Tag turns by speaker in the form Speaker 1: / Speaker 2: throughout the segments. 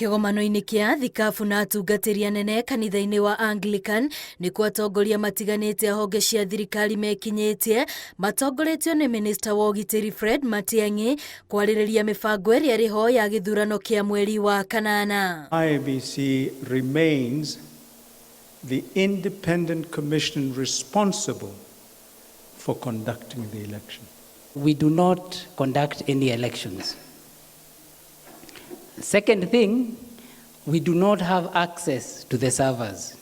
Speaker 1: Kĩgomano-inĩ kĩa thikabu na atungatĩri anene kanitha-inĩ wa Anglican nĩkuo atongoria matiganĩte a honge cia thirikari mekinyĩtie matongoretio nĩ Minista wa ũgitĩri Fred Matiang'i kwarĩrĩria mĩbango ĩrĩa ĩrĩ ho ya gĩthurano kĩa mweri wa kanana.
Speaker 2: IEBC remains the independent commission responsible for conducting the election.
Speaker 3: We do not conduct any elections. Second thing, we do not have access to the servers.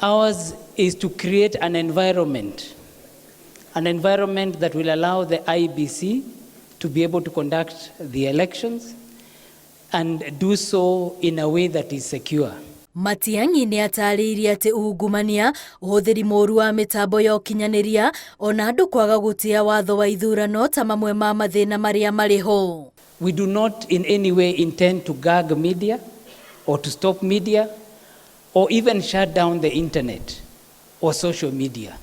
Speaker 3: Ours is to create an environment that will allow the IEBC to be able to conduct the elections and do so in a way that is secure.
Speaker 1: Matiang'i nĩ atarĩirie atĩ ungumania, ũhũthĩri mũũru wa mĩtambo ya ũkinyanĩria ona andũ kwaga gũtĩa watho wa ithurano ta mamwe ma mathĩna marĩa marĩ ho.
Speaker 3: We do not in any way intend to gag media or to stop media or even shut down the internet or social media.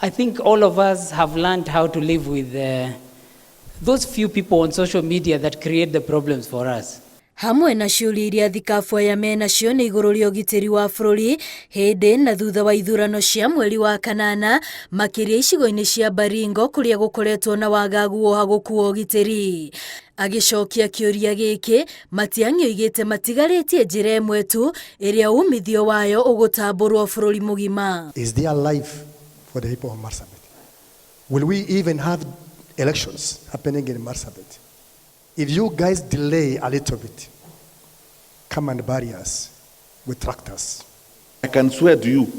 Speaker 3: I think all of us have learned how to live with those few people on social media that create the problems for us.
Speaker 1: Hamwe na ciũria iria thikabu aya menacio nĩ igũrũ rĩa ũgitĩri wa bũrũri hĩndĩ na thutha wa ithurano cia mweri wa kanana makĩria icigo-inĩ cia Baringo kũrĩa gũkoretwo na wagagu wa gũkuua ũgitĩri. Agĩcokia kĩũria gĩkĩ, Matiang'i oigĩte matigarĩtie njĩra ĩmwe tu ĩrĩa umithio wayo ũgũtambũrwo bũrũri mũgima.
Speaker 4: Is there life for the people of Marsabit? Will we even have elections happening in Marsabit? If you guys delay a little bit, come and bury us with tractors.
Speaker 5: I can swear to you,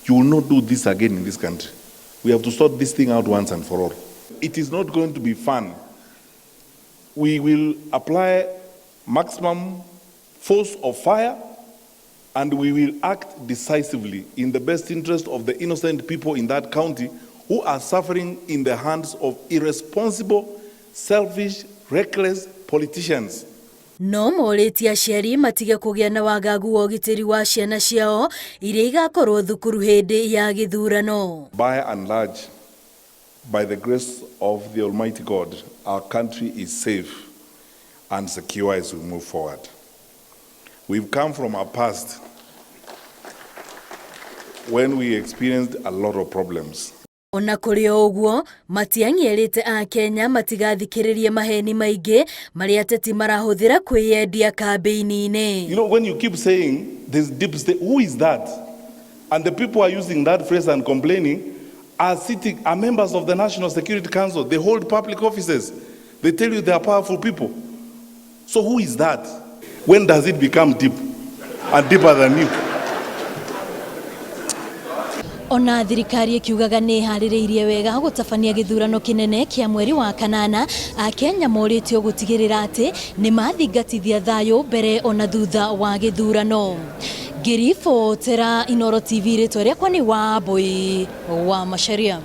Speaker 5: you will not do this again in this country. We have to sort this thing out once and for all. It is not going to be fun. We will apply maximum force of fire and we will act decisively in the best interest of the innocent people in that county who are suffering in the hands of irresponsible, selfish, reckless politicians.
Speaker 1: No morĩtie aciari matige kũgĩa na wagagu wa ũgitĩri wa ciana ciao iria igakorwo thukuru hĩndĩ ya gĩthurano.
Speaker 5: By and large, by the grace of the Almighty God, our country is safe and secure as we move forward. We've come from our past when we experienced a lot of problems.
Speaker 1: Ona kũrĩ ũguo, Matiang'i erĩte a Kenya matigathikĩrĩrie maheni maingĩ marĩa ateti marahũthĩra kwĩyendia kambĩ-inĩ.
Speaker 5: You know, when you keep saying this deep state, who is that? And the people are using that phrase and complaining are members of the National Security Council. They hold public offices. They tell you they are powerful people. So who is that? When does it become deep and deeper than you?
Speaker 1: Ona thirikari ĩkiugaga nĩ harĩrĩirie wega gũtabania gĩthurano kĩnene kĩa mweri wa kanana, a Kenya morĩtio gũtigĩrĩra atĩ nĩ mathingatithia thayũ mbere ona thutha wa gĩthurano. Ngĩribotera Inooro TV rĩtwa rĩakwa nĩ Wambui wa Macharia.